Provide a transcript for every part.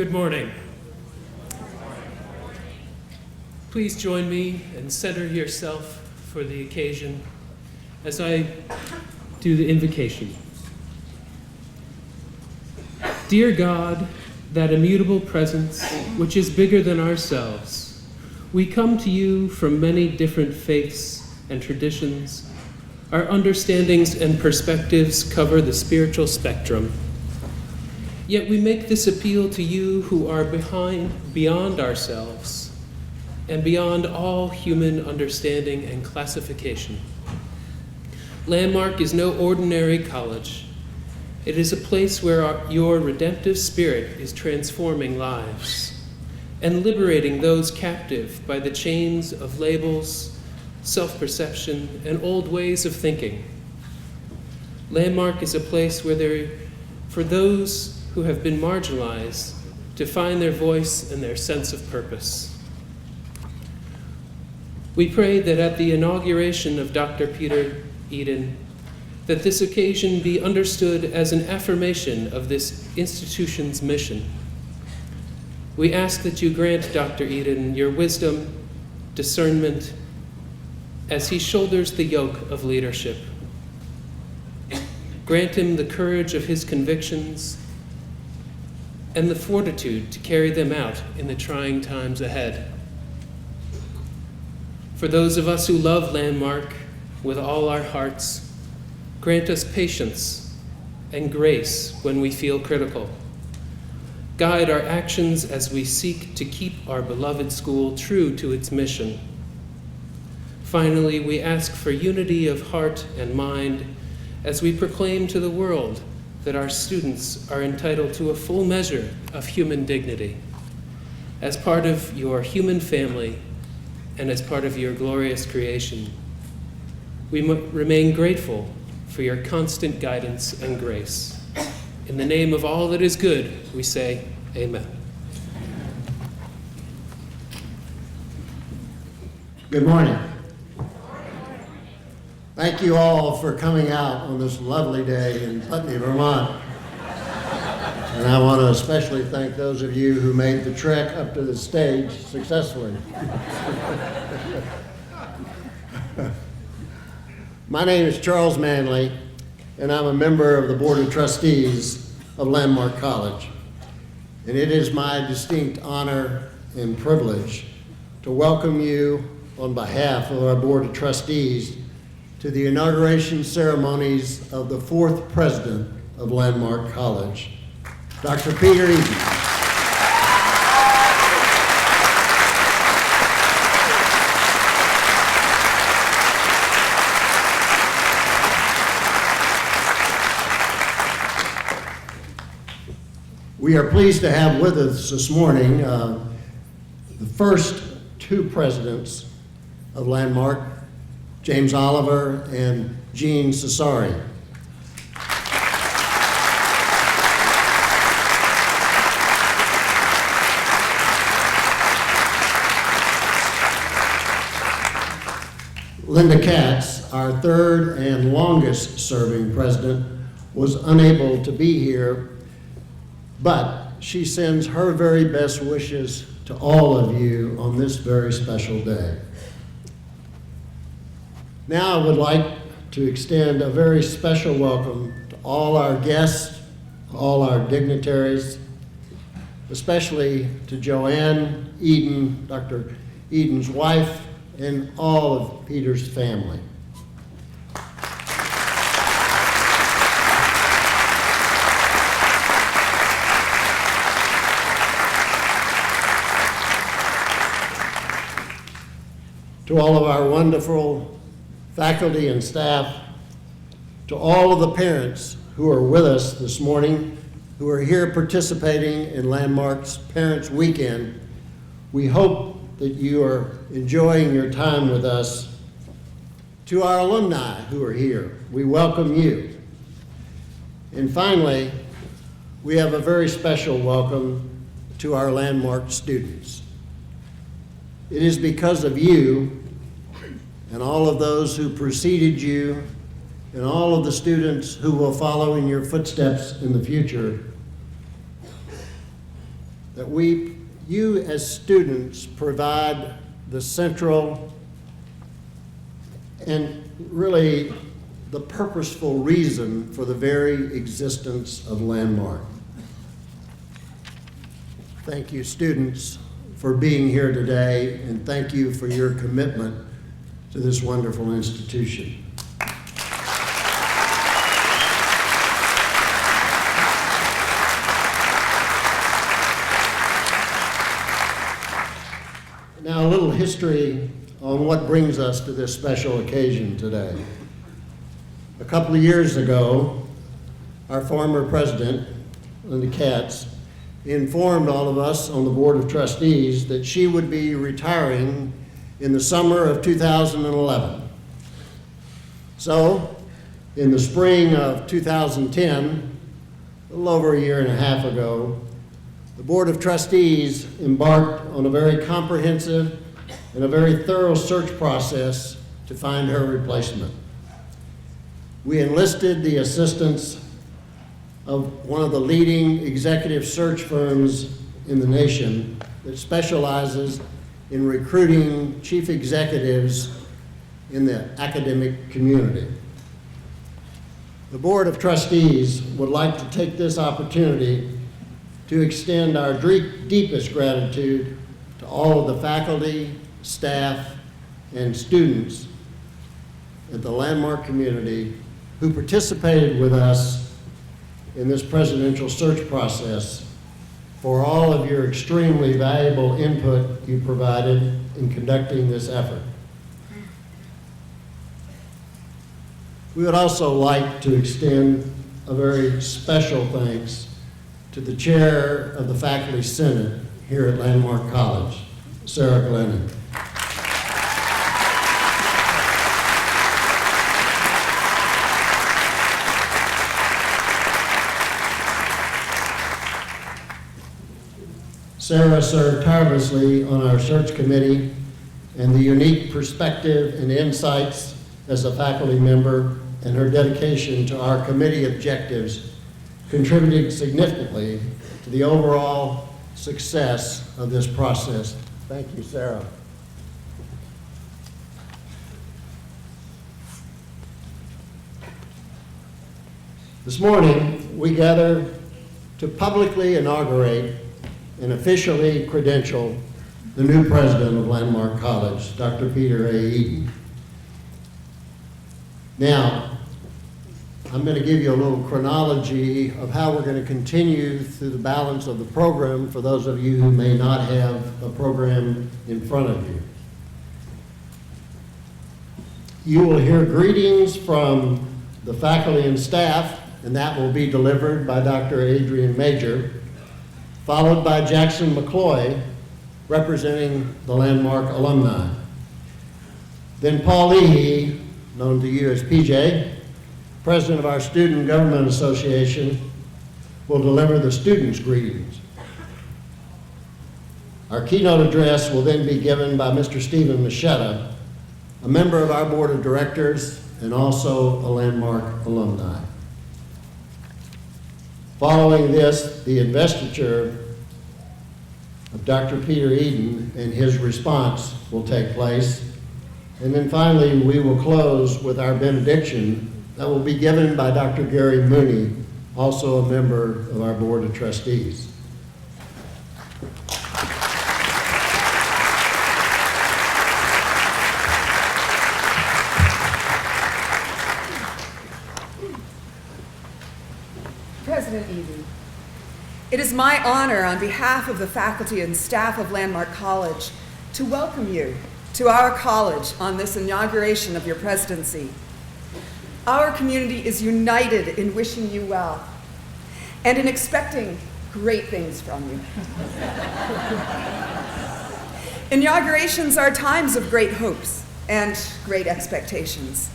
Good morning. Please join me and center yourself for the occasion as I do the invocation. Dear God, that immutable presence which is bigger than ourselves, we come to you from many different faiths and traditions. Our understandings and perspectives cover the spiritual spectrum. Yet we make this appeal to you who are beyond ourselves and beyond all human understanding and classification. Landmark is no ordinary college. It is a place where your redemptive spirit is transforming lives and liberating those captive by the chains of labels, self-perception, and old ways of thinking. Landmark is a place for those who have been marginalized to find their voice and their sense of purpose. We pray that at the inauguration of Dr. Peter Eden, that this occasion be understood as an affirmation of this institution's mission. We ask that you grant Dr. Eden your wisdom, discernment, as he shoulders the yoke of leadership. Grant him the courage of his convictions and the fortitude to carry them out in the trying times ahead. For those of us who love Landmark with all our hearts, grant us patience and grace when we feel critical. Guide our actions as we seek to keep our beloved school true to its mission. Finally, we ask for unity of heart and mind as we proclaim to the world that our students are entitled to a full measure of human dignity as part of your human family and as part of your glorious creation. We remain grateful for your constant guidance and grace. In the name of all that is good, we say, Amen. Good morning. Thank you all for coming out on this lovely day in Putney, Vermont. And I want to especially thank those of you who made the trek up to the stage successfully. My name is Charles Manley, and I'm a member of the Board of Trustees of Landmark College. And it is my distinct honor and privilege to welcome you on behalf of our Board of Trustees to the inauguration ceremonies of the fourth president of Landmark College, Dr. Peter Eden. We are pleased to have with us this morning the first two presidents of Landmark, James Oliver and Jean Cesari. Linda Katz, our third and longest serving president, was unable to be here, but she sends her very best wishes to all of you on this very special day. Now I would like to extend a very special welcome to all our guests, all our dignitaries, especially to Joanne Eden, Dr. Eden's wife, and all of Peter's family. To all of our wonderful faculty and staff, to all of the parents who are with us this morning, who are here participating in Landmark's Parents Weekend, we hope that you are enjoying your time with us. To our alumni who are here, we welcome you. And finally, we have a very special welcome to our Landmark students. It is because of you and all of those who preceded you and all of the students who will follow in your footsteps in the future that you as students provide the central and really the purposeful reason for the very existence of Landmark. Thank you, students, for being here today, and thank you for your commitment to this wonderful institution. Now, a little history on what brings us to this special occasion today. A couple of years ago, our former president, Linda Katz, informed all of us on the Board of Trustees that she would be retiring in the summer of 2011. So, in the spring of 2010, a little over a year and a half ago, the Board of Trustees embarked on a very comprehensive and a very thorough search process to find her replacement. We enlisted the assistance of one of the leading executive search firms in the nation that specializes in recruiting chief executives in the academic community. The Board of Trustees would like to take this opportunity to extend our deepest gratitude to all of the faculty, staff, and students at the Landmark community who participated with us in this presidential search process, for all of your extremely valuable input you provided in conducting this effort. We would also like to extend a very special thanks to the chair of the Faculty Senate here at Landmark College, Sarah Glennon. Sarah served tirelessly on our search committee, and the unique perspective and insights as a faculty member and her dedication to our committee objectives contributed significantly to the overall success of this process. Thank you, Sarah. This morning, we gather to publicly inaugurate and officially credential the new president of Landmark College, Dr. Peter A. Eden. Now, I'm going to give you a little chronology of how we're going to continue through the balance of the program for those of you who may not have a program in front of you. You will hear greetings from the faculty and staff, and that will be delivered by Dr. Adrian Major, followed by Jackson McCloy, representing the Landmark Alumni. Then Paul Leahy, known to you as PJ, president of our Student Government Association, will deliver the students' greetings. Our keynote address will then be given by Mr. Stephen Machetta, a member of our board of directors and also a Landmark alumni. Following this, the investiture of Dr. Peter Eden and his response will take place. And then finally, we will close with our benediction that will be given by Dr. Gary Mooney, also a member of our Board of Trustees. President Eden, it is my honor on behalf of the faculty and staff of Landmark College to welcome you to our college on this inauguration of your presidency. Our community is united in wishing you well and in expecting great things from you. Inaugurations are times of great hopes and great expectations.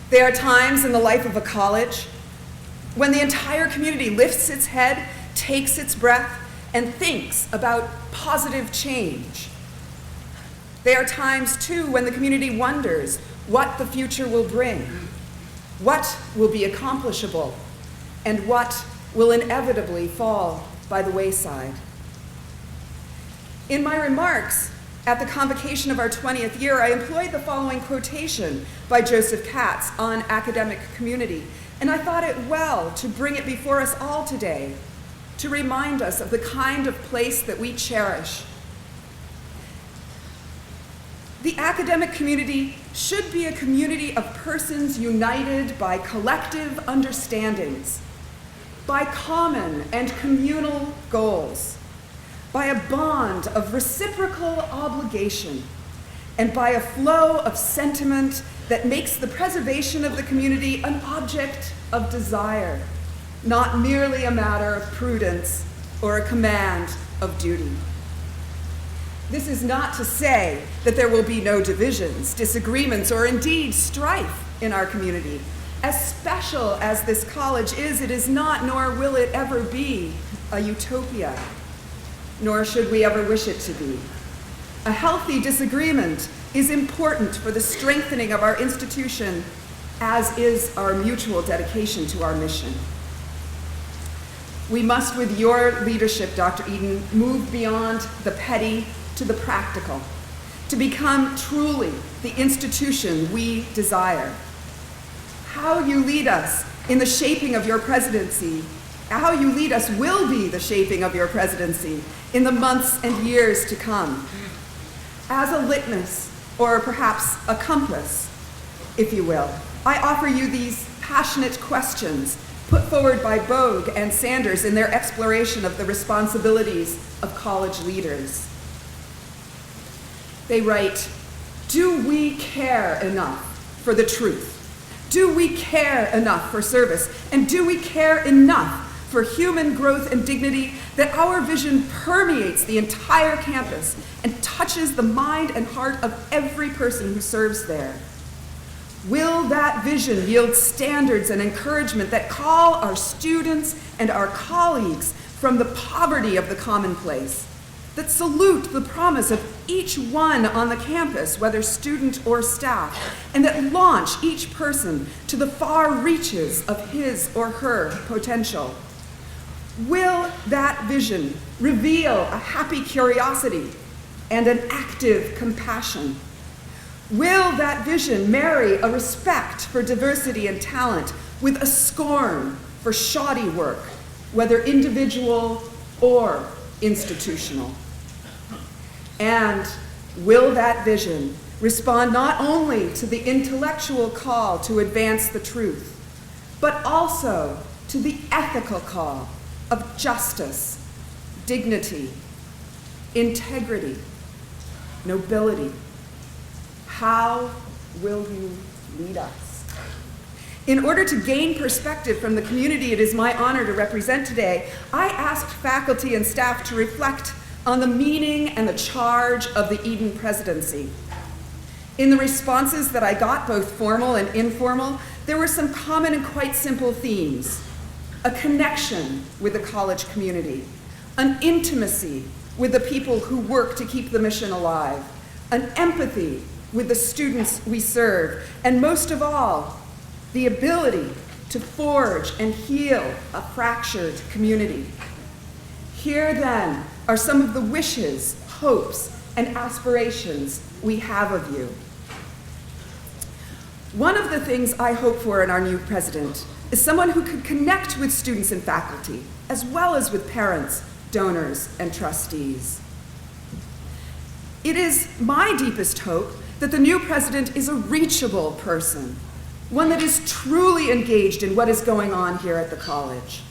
They are times in the life of a college when the entire community lifts its head, takes its breath, and thinks about positive change. They are times, too, when the community wonders what the future will bring, what will be accomplishable, and what will inevitably fall by the wayside. In my remarks at the convocation of our 20th year, I employed the following quotation by Joseph Katz on academic community, and I thought it well to bring it before us all today to remind us of the kind of place that we cherish. The academic community should be a community of persons united by collective understandings, by common and communal goals, by a bond of reciprocal obligation, and by a flow of sentiment that makes the preservation of the community an object of desire, not merely a matter of prudence or a command of duty. This is not to say that there will be no divisions, disagreements, or indeed strife in our community. As special as this college is, it is not, nor will it ever be, a utopia, nor should we ever wish it to be. A healthy disagreement is important for the strengthening of our institution, as is our mutual dedication to our mission. We must, with your leadership, Dr. Eden, move beyond the petty to the practical, to become truly the institution we desire. How you lead us in the shaping of your presidency, how you lead us will be the shaping of your presidency in the months and years to come. As a litmus, or perhaps a compass, if you will, I offer you these passionate questions put forward by Bogue and Sanders in their exploration of the responsibilities of college leaders. They write, do we care enough for the truth? Do we care enough for service? And do we care enough for human growth and dignity that our vision permeates the entire campus and touches the mind and heart of every person who serves there? Will that vision yield standards and encouragement that call our students and our colleagues from the poverty of the commonplace, that salute the promise of each one on the campus, whether student or staff, and that launch each person to the far reaches of his or her potential? Will that vision reveal a happy curiosity and an active compassion? Will that vision marry a respect for diversity and talent with a scorn for shoddy work, whether individual or institutional? And will that vision respond not only to the intellectual call to advance the truth, but also to the ethical call of justice, dignity, integrity, nobility? How will you lead us? In order to gain perspective from the community it is my honor to represent today, I asked faculty and staff to reflect on the meaning and the charge of the Eden presidency. In the responses that I got, both formal and informal, there were some common and quite simple themes: a connection with the college community, an intimacy with the people who work to keep the mission alive, an empathy with the students we serve, and most of all, the ability to forge and heal a fractured community. Here then are some of the wishes, hopes, and aspirations we have of you. One of the things I hope for in our new president is someone who could connect with students and faculty, as well as with parents, donors, and trustees. It is my deepest hope that the new president is a reachable person, one that is truly engaged in what is going on here at the college.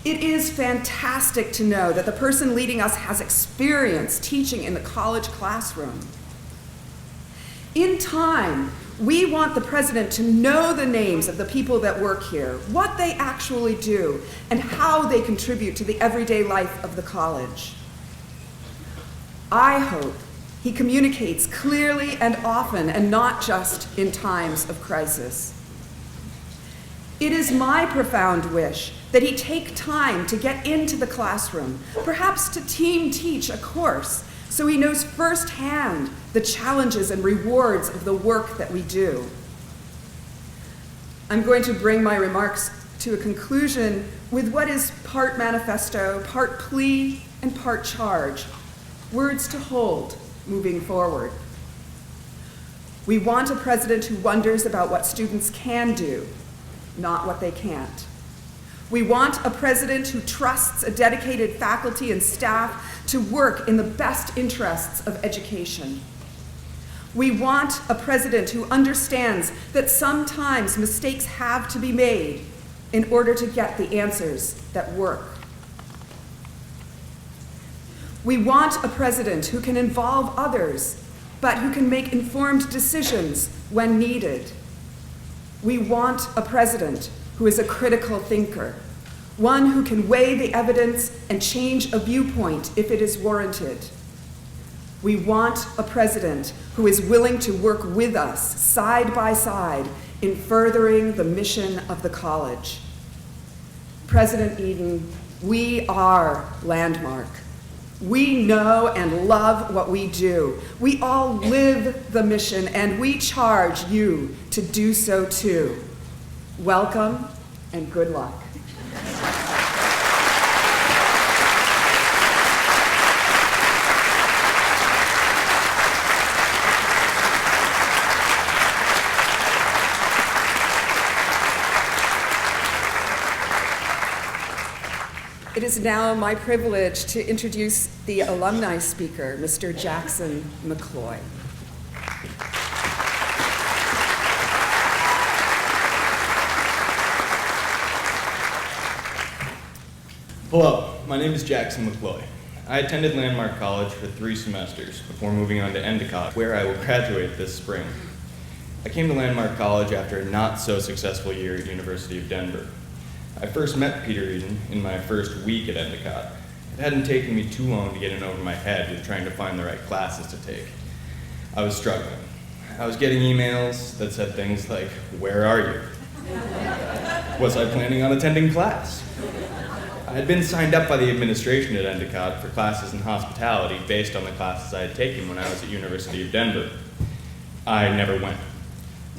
It is fantastic to know that the person leading us has experience teaching in the college classroom. In time, we want the president to know the names of the people that work here, what they actually do, and how they contribute to the everyday life of the college. I hope he communicates clearly and often, and not just in times of crisis. It is my profound wish that he take time to get into the classroom, perhaps to team teach a course, so he knows firsthand the challenges and rewards of the work that we do. I'm going to bring my remarks to a conclusion with what is part manifesto, part plea, and part charge, words to hold moving forward. We want a president who wonders about what students can do, not what they can't. We want a president who trusts a dedicated faculty and staff to work in the best interests of education. We want a president who understands that sometimes mistakes have to be made in order to get the answers that work. We want a president who can involve others, but who can make informed decisions when needed. We want a president who is a critical thinker, one who can weigh the evidence and change a viewpoint if it is warranted. We want a president who is willing to work with us side by side in furthering the mission of the college. President Eden, we are Landmark. We know and love what we do. We all live the mission, and we charge you to do so too. Welcome and good luck. It is now my privilege to introduce the alumni speaker, Mr. Jackson McCloy. Hello, my name is Jackson McCloy. I attended Landmark College for 3 semesters before moving on to Endicott, where I will graduate this spring. I came to Landmark College after a not-so-successful year at University of Denver. I first met Peter Eden in my first week at Endicott. It hadn't taken me too long to get in over my head with trying to find the right classes to take. I was struggling. I was getting emails that said things like, "Where are you?" Was I planning on attending class? I had been signed up by the administration at Endicott for classes in hospitality based on the classes I had taken when I was at University of Denver. I never went.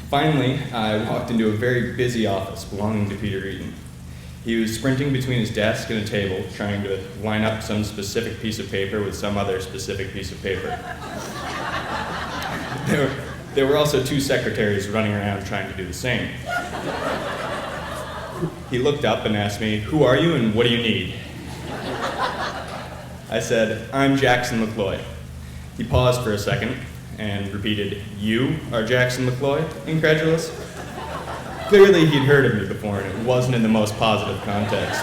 Finally, I walked into a very busy office belonging to Peter Eden. He was sprinting between his desk and a table, trying to line up some specific piece of paper with some other specific piece of paper. There were also 2 secretaries running around trying to do the same. He looked up and asked me, "Who are you and what do you need?" I said, "I'm Jackson McCloy." He paused for a second and repeated, "You are Jackson McCloy?" incredulous. Clearly he'd heard of me before and it wasn't in the most positive context.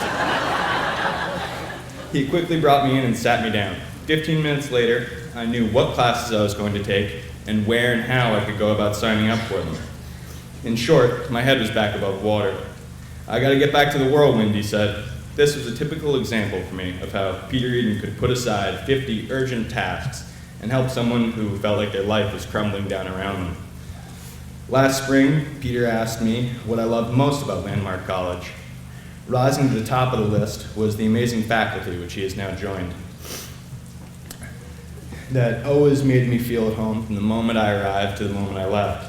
He quickly brought me in and sat me down. 15 minutes later, I knew what classes I was going to take and where and how I could go about signing up for them. In short, my head was back above water. "I gotta get back to the whirlwind," he said. This was a typical example for me of how Peter Eden could put aside 50 urgent tasks and help someone who felt like their life was crumbling down around them. Last spring, Peter asked me what I loved most about Landmark College. Rising to the top of the list was the amazing faculty which he has now joined. That always made me feel at home from the moment I arrived to the moment I left.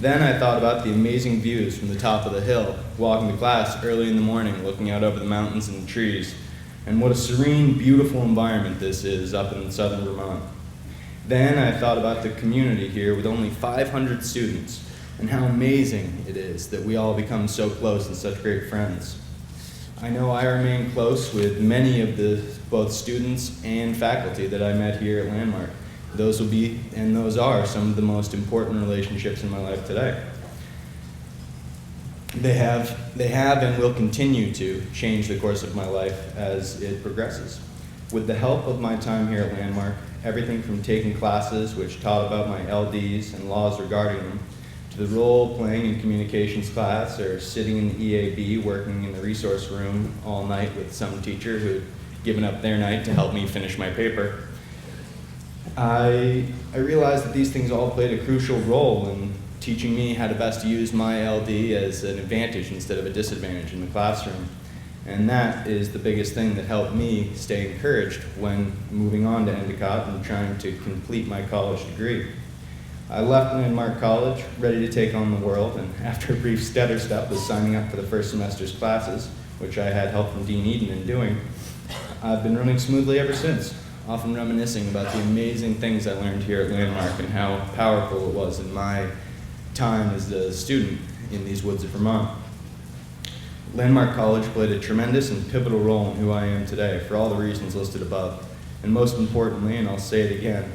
Then I thought about the amazing views from the top of the hill, walking to class early in the morning, looking out over the mountains and the trees, and what a serene, beautiful environment this is up in southern Vermont. Then I thought about the community here with only 500 students, and how amazing it is that we all become so close and such great friends. I know I remain close with many of the both students and faculty that I met here at Landmark. Those will be, and those are, some of the most important relationships in my life today. They have and will continue to change the course of my life as it progresses. With the help of my time here at Landmark, everything from taking classes which taught about my LDs and laws regarding them, to the role playing in communications class, or sitting in the EAB working in the resource room all night with some teacher who had given up their night to help me finish my paper, I realized that these things all played a crucial role in teaching me how to best use my LD as an advantage instead of a disadvantage in the classroom. And that is the biggest thing that helped me stay encouraged when moving on to Endicott and trying to complete my college degree. I left Landmark College ready to take on the world, and after a brief stutter step was signing up for the first semester's classes, which I had help from Dean Eden in doing, I've been running smoothly ever since, often reminiscing about the amazing things I learned here at Landmark and how powerful it was in my time as a student in these woods of Vermont. Landmark College played a tremendous and pivotal role in who I am today for all the reasons listed above, and most importantly, and I'll say it again,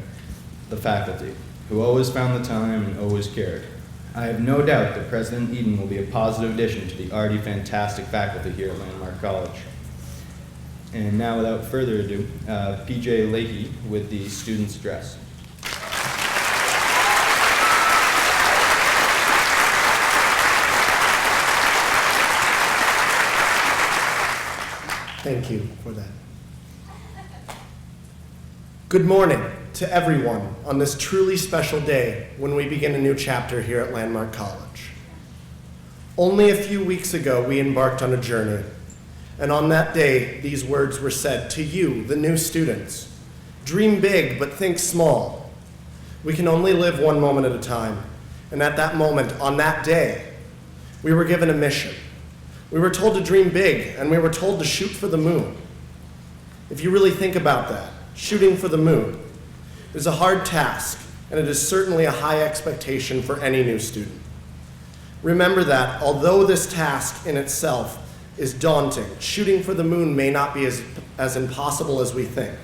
the faculty, who always found the time and always cared. I have no doubt that President Eden will be a positive addition to the already fantastic faculty here at Landmark College. And now, without further ado, PJ Leahy with the student's address. Thank you for that. Good morning to everyone on this truly special day when we begin a new chapter here at Landmark College. Only a few weeks ago, we embarked on a journey, and on that day, these words were said to you, the new students. Dream big, but think small. We can only live one moment at a time, and at that moment, on that day, we were given a mission. We were told to dream big, and we were told to shoot for the moon. If you really think about that, shooting for the moon is a hard task, and it is certainly a high expectation for any new student. Remember that, although this task in itself is daunting, shooting for the moon may not be as impossible as we think.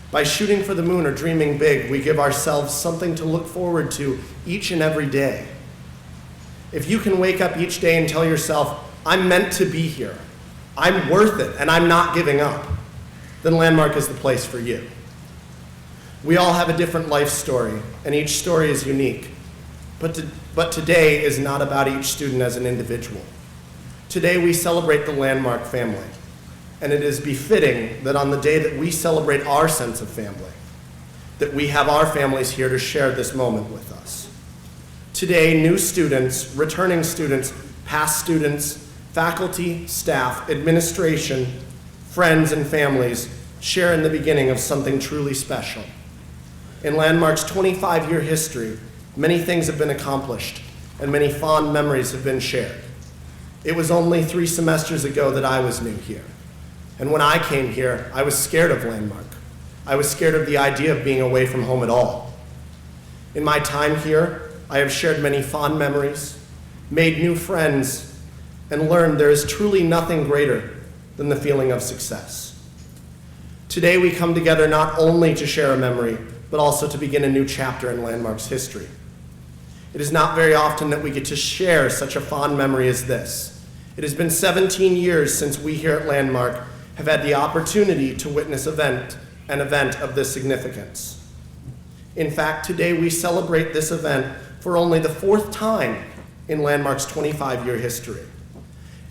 By shooting for the moon or dreaming big, we give ourselves something to look forward to each and every day. If you can wake up each day and tell yourself, I'm meant to be here, I'm worth it, and I'm not giving up, then Landmark is the place for you. We all have a different life story, and each story is unique. But today is not about each student as an individual. Today we celebrate the Landmark family, and it is befitting that on the day that we celebrate our sense of family, that we have our families here to share this moment with us. Today, new students, returning students, past students, faculty, staff, administration, friends, and families share in the beginning of something truly special. In Landmark's 25-year history, many things have been accomplished, and many fond memories have been shared. It was only 3 semesters ago that I was new here. And when I came here, I was scared of Landmark. I was scared of the idea of being away from home at all. In my time here, I have shared many fond memories, made new friends, and learned there is truly nothing greater than the feeling of success. Today we come together not only to share a memory, but also to begin a new chapter in Landmark's history. It is not very often that we get to share such a fond memory as this. It has been 17 years since we here at Landmark have had the opportunity to witness an event of this significance. In fact, today we celebrate this event for only the 4th time in Landmark's 25-year history.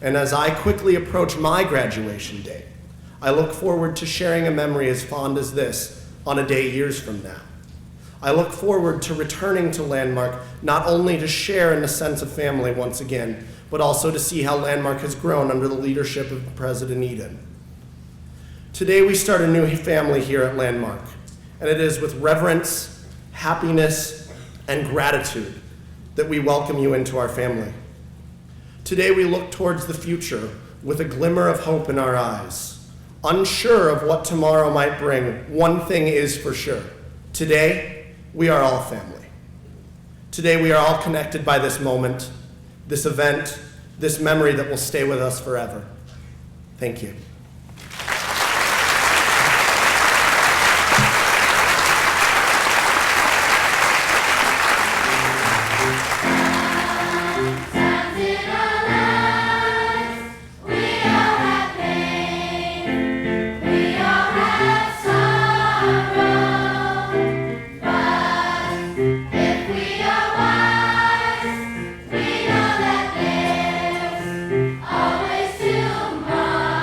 And as I quickly approach my graduation day, I look forward to sharing a memory as fond as this on a day years from now. I look forward to returning to Landmark not only to share in the sense of family once again, but also to see how Landmark has grown under the leadership of President Eden. Today we start a new family here at Landmark, and it is with reverence, happiness, and gratitude that we welcome you into our family. Today we look towards the future with a glimmer of hope in our eyes. Unsure of what tomorrow might bring, one thing is for sure. Today, we are all family. Today, we are all connected by this moment, this event, this memory that will stay with us forever. Thank you. Always tomorrow.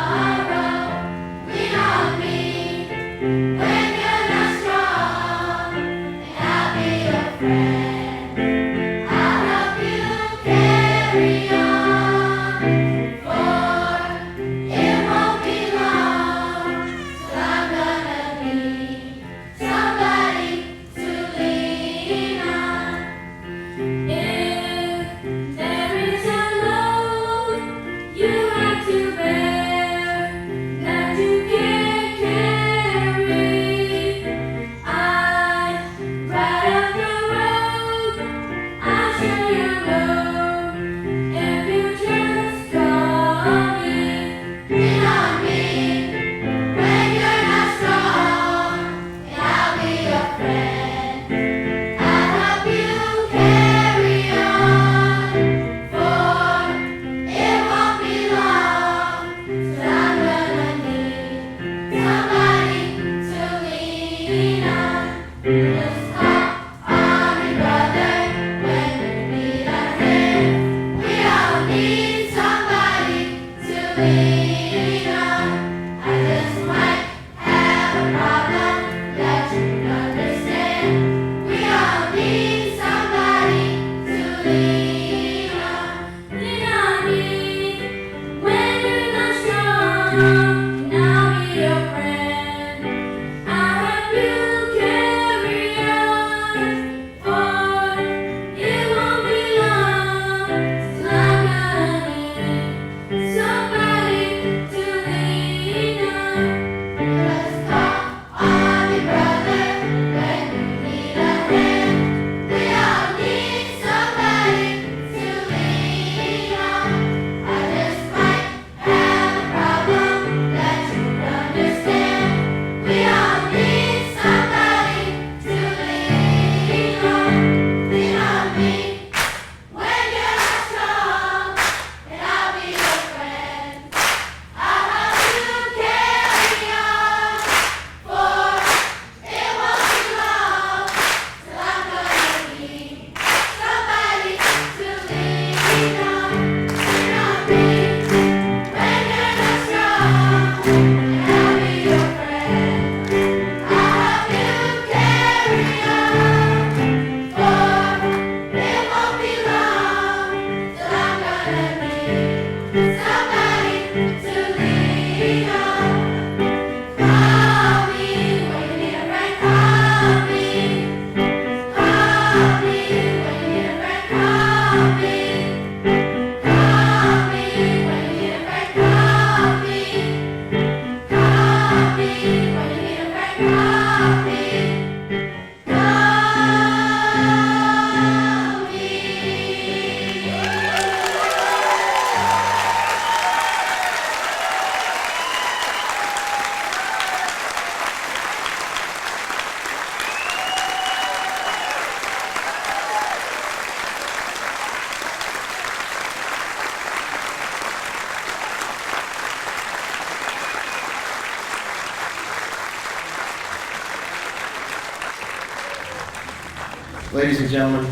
Ladies and gentlemen,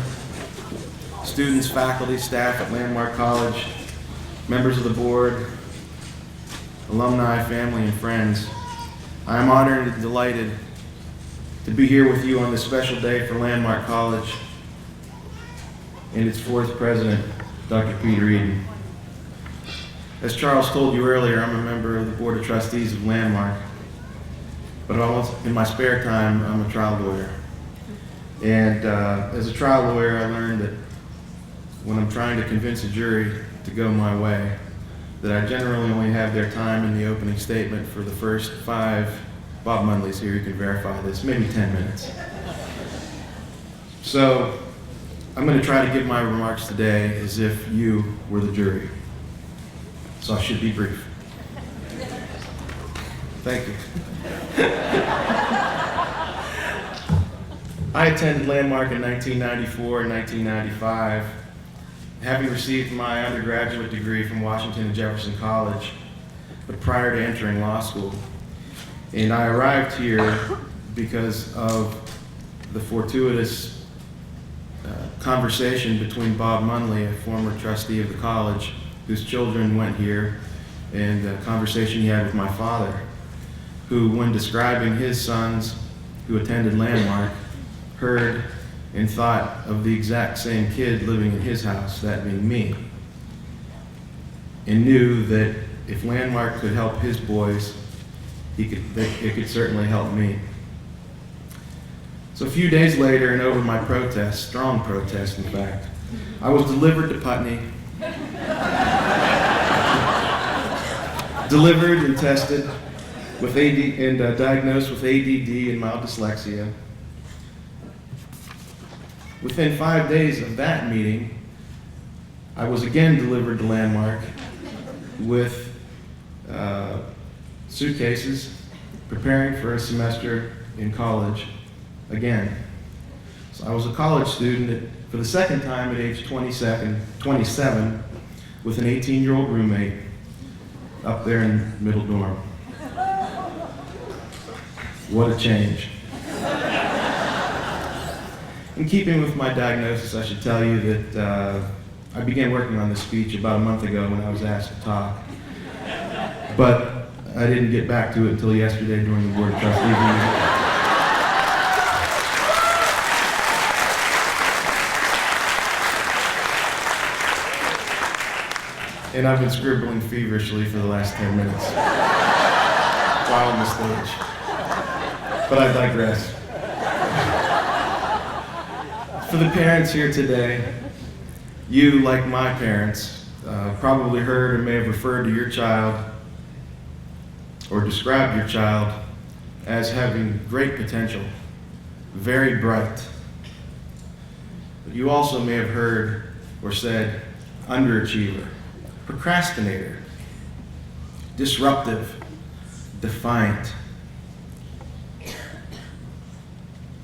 students, faculty, staff at Landmark College, members of the board, alumni, family, and friends, I am honored and delighted to be here with you on this special day for Landmark College and its fourth president, Dr. Peter Eden. As Charles told you earlier, I'm a member of the Board of Trustees of Landmark, but in my spare time, I'm a trial lawyer. And as a trial lawyer, I learned that when I'm trying to convince a jury to go my way, that I generally only have their time in the opening statement for the first 5, Bob Mundley's here, you can verify this, maybe 10 minutes. So I'm going to try to give my remarks today as if you were the jury. So I should be brief. Thank you. I attended Landmark in 1994 and 1995, having received my undergraduate degree from Washington and Jefferson College, but prior to entering law school. And I arrived here because of the fortuitous conversation between Bob Mundley, a former trustee of the college, whose children went here, and a conversation he had with my father, who, when describing his sons who attended Landmark, heard and thought of the exact same kid living in his house, that being me, and knew that if Landmark could help his boys, it could certainly help me. So a few days later, and over my protest, strong protest in fact, I was delivered to Putney, delivered and tested with AD and diagnosed with ADD and mild dyslexia. Within 5 days of that meeting, I was again delivered to Landmark with suitcases, preparing for a semester in college again. So I was a college student for the second time at age 27, with an 18-year-old roommate up there in middle dorm. What a change. In keeping with my diagnosis, I should tell you that I began working on this speech about a month ago when I was asked to talk. But I didn't get back to it until yesterday during the Board of Trustees meeting. And I've been scribbling feverishly for the last 10 minutes while on the stage. But I digress. For the parents here today, you, like my parents, probably heard or may have referred to your child or described your child as having great potential, very bright. But you also may have heard or said underachiever, procrastinator, disruptive, defiant.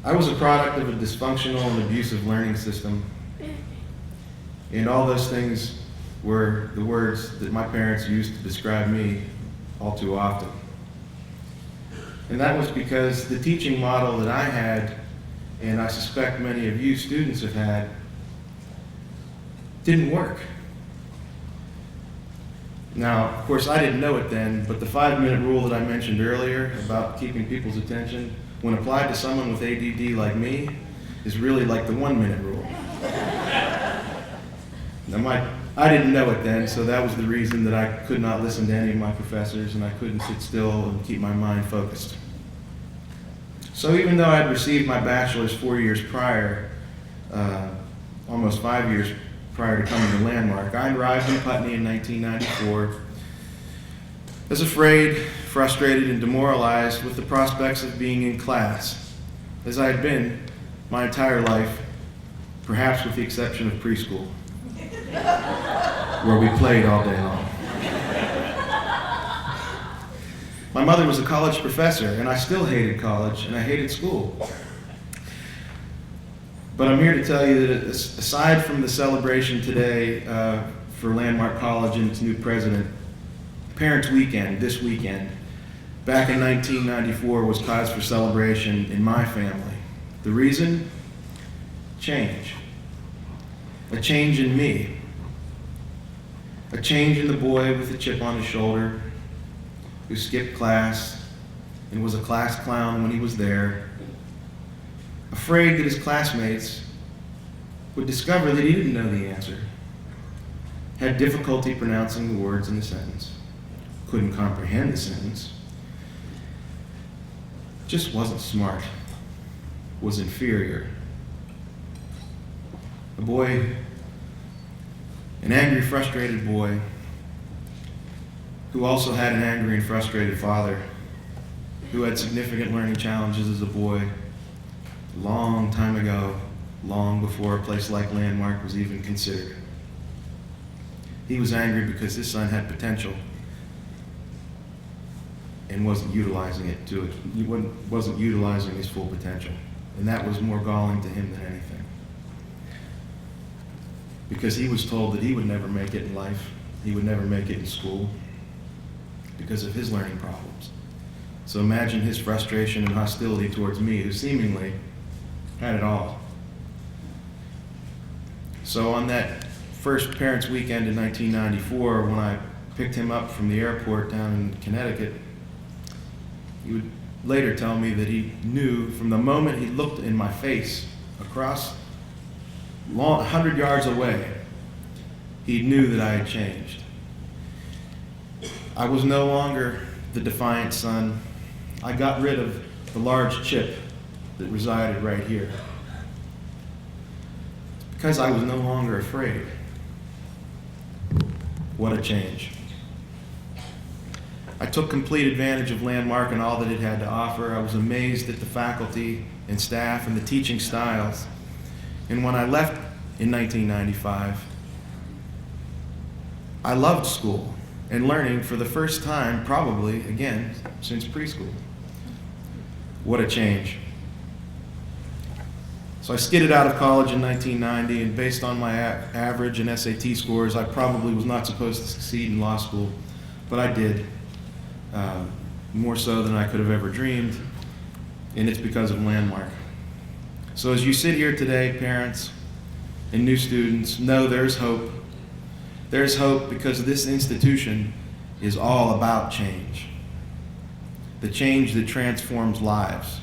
I was a product of a dysfunctional and abusive learning system, and all those things were the words that my parents used to describe me all too often. And that was because the teaching model that I had, and I suspect many of you students have had, didn't work. Now, of course, I didn't know it then, but the 5-minute rule that I mentioned earlier about keeping people's attention, when applied to someone with ADD like me, is really like the 1-minute rule. Now, I didn't know it then, so that was the reason that I could not listen to any of my professors and I couldn't sit still and keep my mind focused. So even though I had received my bachelor's 4 years prior, almost 5 years prior to coming to Landmark, I arrived in Putney in 1994 as afraid, frustrated, and demoralized with the prospects of being in class, as I had been my entire life, perhaps with the exception of preschool, where we played all day long. My mother was a college professor, and I still hated college, and I hated school. But I'm here to tell you that aside from the celebration today for Landmark College and its new president, Parents' Weekend, this weekend, back in 1994 was cause for celebration in my family. The reason? change. A change in me. A change in the boy with the chip on his shoulder who skipped class and was a class clown when he was there, afraid that his classmates would discover that he didn't know the answer, had difficulty pronouncing the words in the sentence, couldn't comprehend the sentence, just wasn't smart, was inferior. A boy, an angry, frustrated boy, who also had an angry and frustrated father, who had significant learning challenges as a boy, a long time ago, long before a place like Landmark was even considered. He was angry because his son had potential and wasn't utilizing it to it. He wasn't utilizing his full potential. And that was more galling to him than anything. Because he was told that he would never make it in life. He would never make it in school because of his learning problems. So imagine his frustration and hostility towards me, who seemingly had it all. So on that first Parents' Weekend in 1994, when I picked him up from the airport down in Connecticut, he would later tell me that he knew from the moment he looked in my face across 100 yards away, he knew that I had changed. I was no longer the defiant son. I got rid of the large chip that resided right here because I was no longer afraid. What a change. I took complete advantage of Landmark and all that it had to offer. I was amazed at the faculty and staff and the teaching styles. And when I left in 1995, I loved school and learning for the first time, probably, again, since preschool. What a change. So I skidded out of college in 1990, and based on my average and SAT scores, I probably was not supposed to succeed in law school, but I did, more so than I could have ever dreamed, and it's because of Landmark. So as you sit here today, parents and new students, know there's hope. There's hope because this institution is all about change. The change that transforms lives.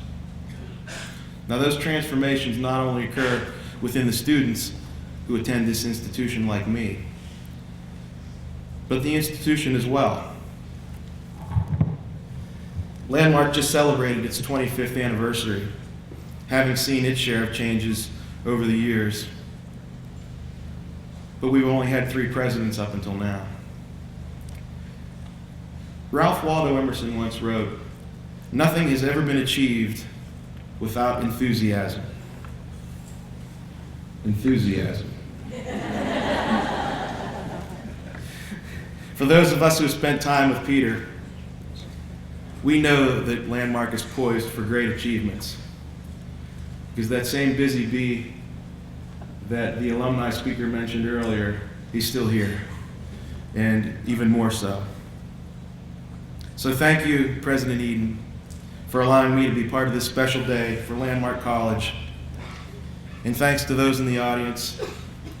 Now those transformations not only occur within the students who attend this institution like me, but the institution as well. Landmark just celebrated its 25th anniversary, having seen its share of changes over the years. But we've only had 3 presidents up until now. Ralph Waldo Emerson once wrote, "Nothing has ever been achieved without enthusiasm." Enthusiasm. For those of us who have spent time with Peter, we know that Landmark is poised for great achievements. Because that same busy bee that the alumni speaker mentioned earlier, he's still here, and even more so. So thank you, President Eden, for allowing me to be part of this special day for Landmark College. And thanks to those in the audience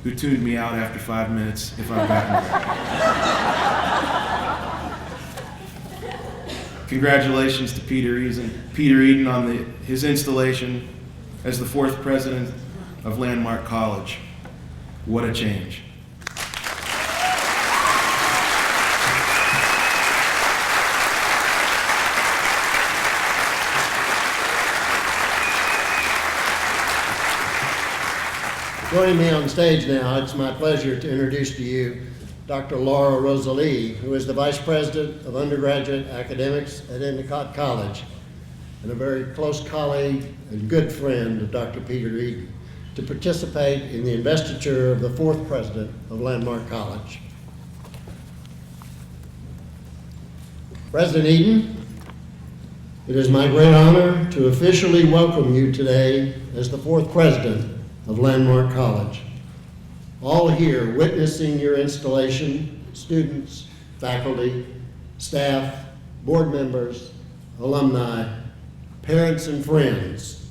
who tuned me out after 5 minutes, if I've gotten it. Congratulations to Peter Eden on his installation as the 4th president of Landmark College. What a change. Joining me on stage now, it's my pleasure to introduce to you Dr. Laura Rosalie, who is the Vice President of Undergraduate Academics at Endicott College, and a very close colleague and good friend of Dr. Peter Eden, to participate in the investiture of the 4th President of Landmark College. President Eden, it is my great honor to officially welcome you today as the 4th President of Landmark College. All here witnessing your installation, students, faculty, staff, board members, alumni, parents and friends.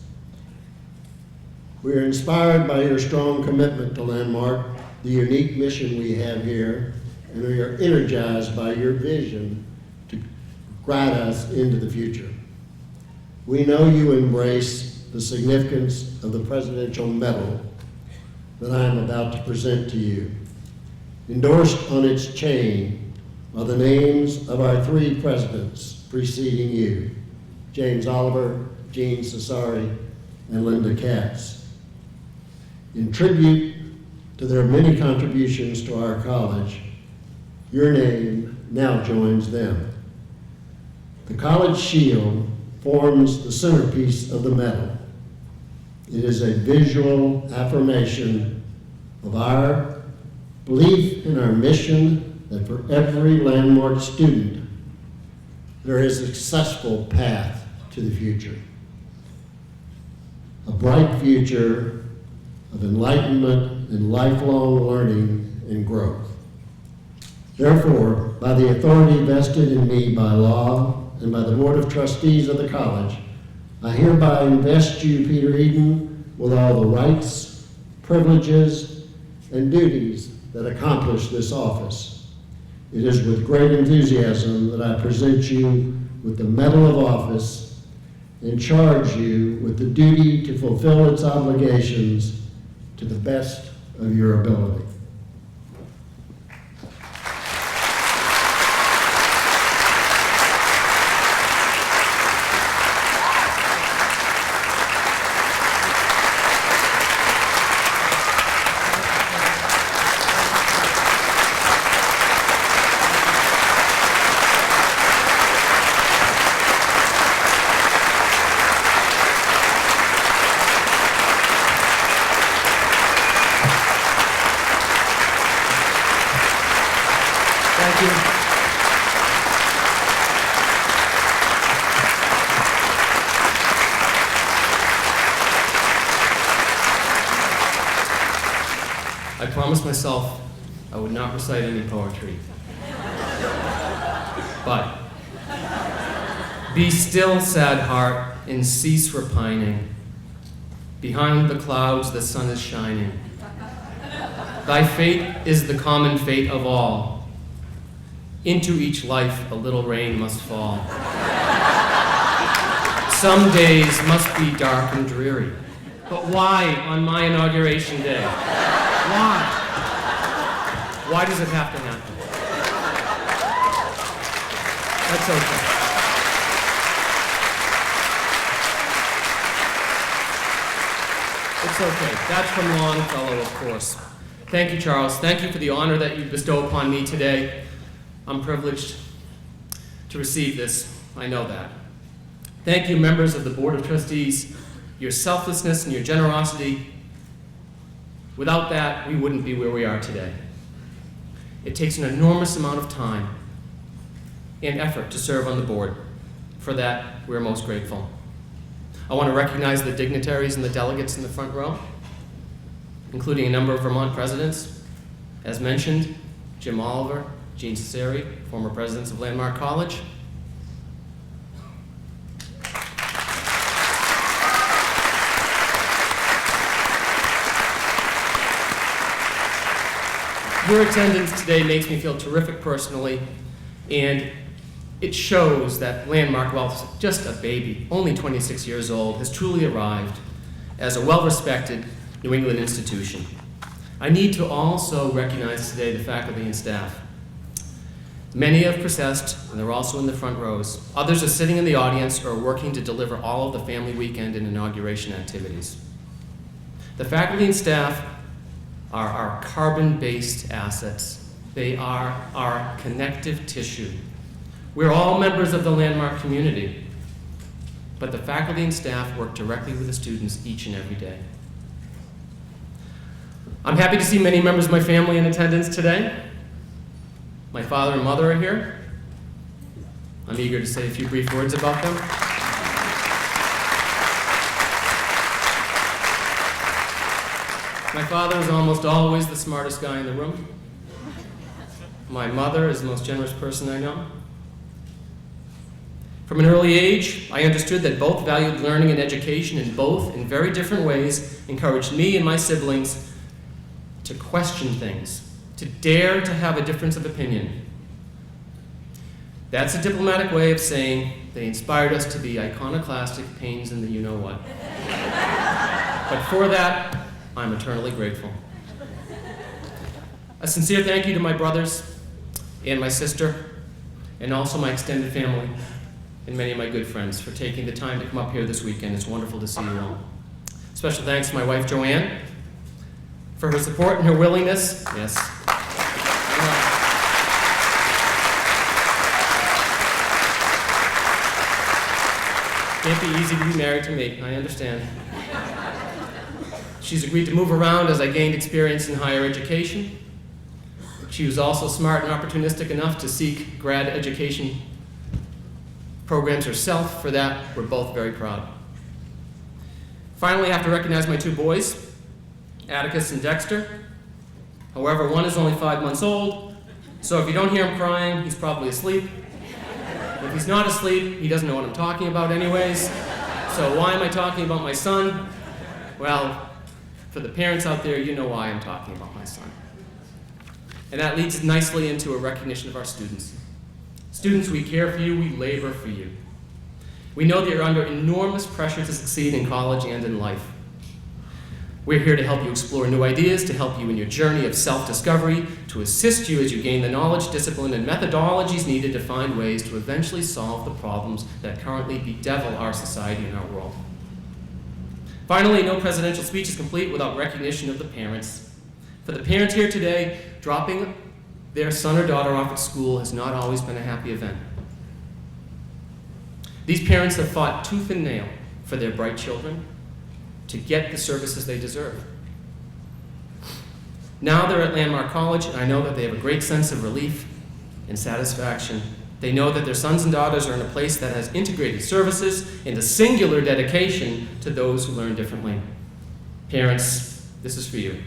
We are inspired by your strong commitment to Landmark, the unique mission we have here, and we are energized by your vision to guide us into the future. We know you embrace the significance of the Presidential Medal that I am about to present to you. Endorsed on its chain are the names of our 3 presidents preceding you: James Oliver, Jean Cesari, and Linda Katz. In tribute to their many contributions to our college, your name now joins them. The college shield forms the centerpiece of the medal. It is a visual affirmation of our belief in our mission that for every Landmark student, there is a successful path to the future. A bright future of enlightenment and lifelong learning and growth. Therefore, by the authority vested in me by law and by the Board of Trustees of the college, I hereby invest you, Peter Eden, with all the rights, privileges, and duties that accomplish this office. It is with great enthusiasm that I present you with the Medal of Office and charge you with the duty to fulfill its obligations to the best of your ability. I promised myself I would not recite any poetry. But, be still, sad heart, and cease repining. Behind the clouds the sun is shining. Thy fate is the common fate of all. Into each life a little rain must fall. Some days must be dark and dreary. But why on my inauguration day? Why? Why does it have to happen? That's okay. It's okay. That's from Longfellow, of course. Thank you, Charles. Thank you for the honor that you bestow upon me today. I'm privileged to receive this. I know that. Thank you, members of the Board of Trustees. Your selflessness and your generosity, without that, we wouldn't be where we are today. It takes an enormous amount of time and effort to serve on the board. For that, we're most grateful. I want to recognize the dignitaries and the delegates in the front row, including a number of Vermont presidents. As mentioned, Jim Oliver, Jean Cesari, former presidents of Landmark College. Your attendance today makes me feel terrific personally, and it shows that Landmark, while just a baby, only 26 years old, has truly arrived as a well-respected New England institution. I need to also recognize today the faculty and staff. Many have processed, and they're also in the front rows. Others are sitting in the audience or are working to deliver all of the family weekend and inauguration activities. The faculty and staff are our carbon-based assets. They are our connective tissue. We're all members of the Landmark community, but the faculty and staff work directly with the students each and every day. I'm happy to see many members of my family in attendance today. My father and mother are here. I'm eager to say a few brief words about them. My father is almost always the smartest guy in the room. My mother is the most generous person I know. From an early age, I understood that both valued learning and education, and both, in very different ways, encouraged me and my siblings to question things, to dare to have a difference of opinion. That's a diplomatic way of saying they inspired us to be iconoclastic pains in the you-know-what. But for that, I'm eternally grateful. A sincere thank you to my brothers and my sister, and also my extended family, and many of my good friends for taking the time to come up here this weekend. It's wonderful to see you all. Special thanks to my wife, Joanne, for her support and her willingness. Yes. Can't be easy to be married to me, I understand. She's agreed to move around as I gained experience in higher education. She was also smart and opportunistic enough to seek grad education programs herself. For that, we're both very proud. Finally, I have to recognize my two boys, Atticus and Dexter. However, one is only 5 months old, so if you don't hear him crying, he's probably asleep. If he's not asleep, he doesn't know what I'm talking about anyways. So why am I talking about my son? Well, for the parents out there, you know why I'm talking about my son. And that leads nicely into a recognition of our students. Students, we care for you, we labor for you. We know that you're under enormous pressure to succeed in college and in life. We're here to help you explore new ideas, to help you in your journey of self-discovery, to assist you as you gain the knowledge, discipline, and methodologies needed to find ways to eventually solve the problems that currently bedevil our society and our world. Finally, no presidential speech is complete without recognition of the parents. For the parents here today, dropping their son or daughter off at school has not always been a happy event. These parents have fought tooth and nail for their bright children to get the services they deserve. Now they're at Landmark College, and I know that they have a great sense of relief and satisfaction. They know that their sons and daughters are in a place that has integrated services and a singular dedication to those who learn differently. Parents, this is for you.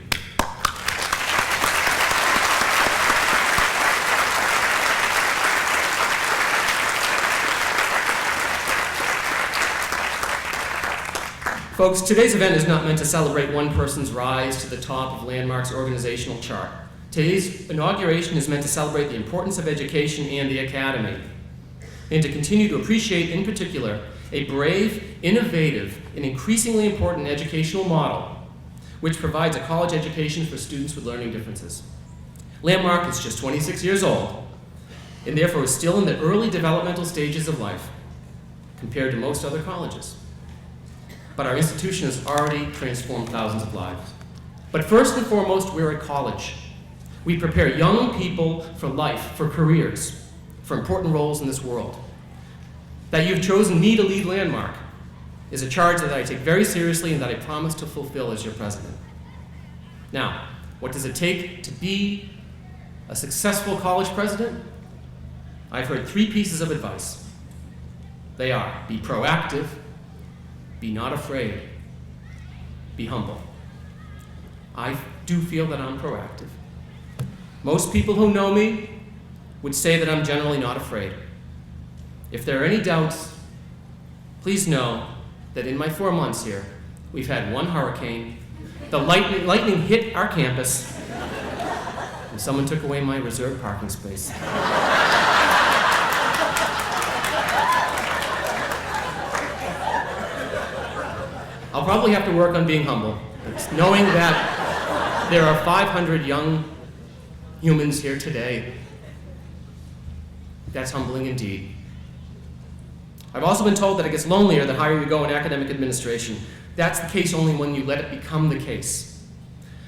Folks, today's event is not meant to celebrate one person's rise to the top of Landmark's organizational chart. Today's inauguration is meant to celebrate the importance of education and the academy, and to continue to appreciate, in particular, a brave, innovative, and increasingly important educational model which provides a college education for students with learning differences. Landmark is just 26 years old, and therefore is still in the early developmental stages of life compared to most other colleges. But our institution has already transformed thousands of lives. But first and foremost, we're a college. We prepare young people for life, for careers, for important roles in this world. That you've chosen me to lead Landmark is a charge that I take very seriously and that I promise to fulfill as your president. Now, what does it take to be a successful college president? I've heard 3 pieces of advice. They are: be proactive, be not afraid, be humble. I do feel that I'm proactive. Most people who know me would say that I'm generally not afraid. If there are any doubts, please know that in my 4 months here, we've had 1 hurricane, the lightning hit our campus, and someone took away my reserved parking space. I'll probably have to work on being humble, but knowing that there are 500 young humans here today, that's humbling indeed. I've also been told that it gets lonelier the higher you go in academic administration. That's the case only when you let it become the case.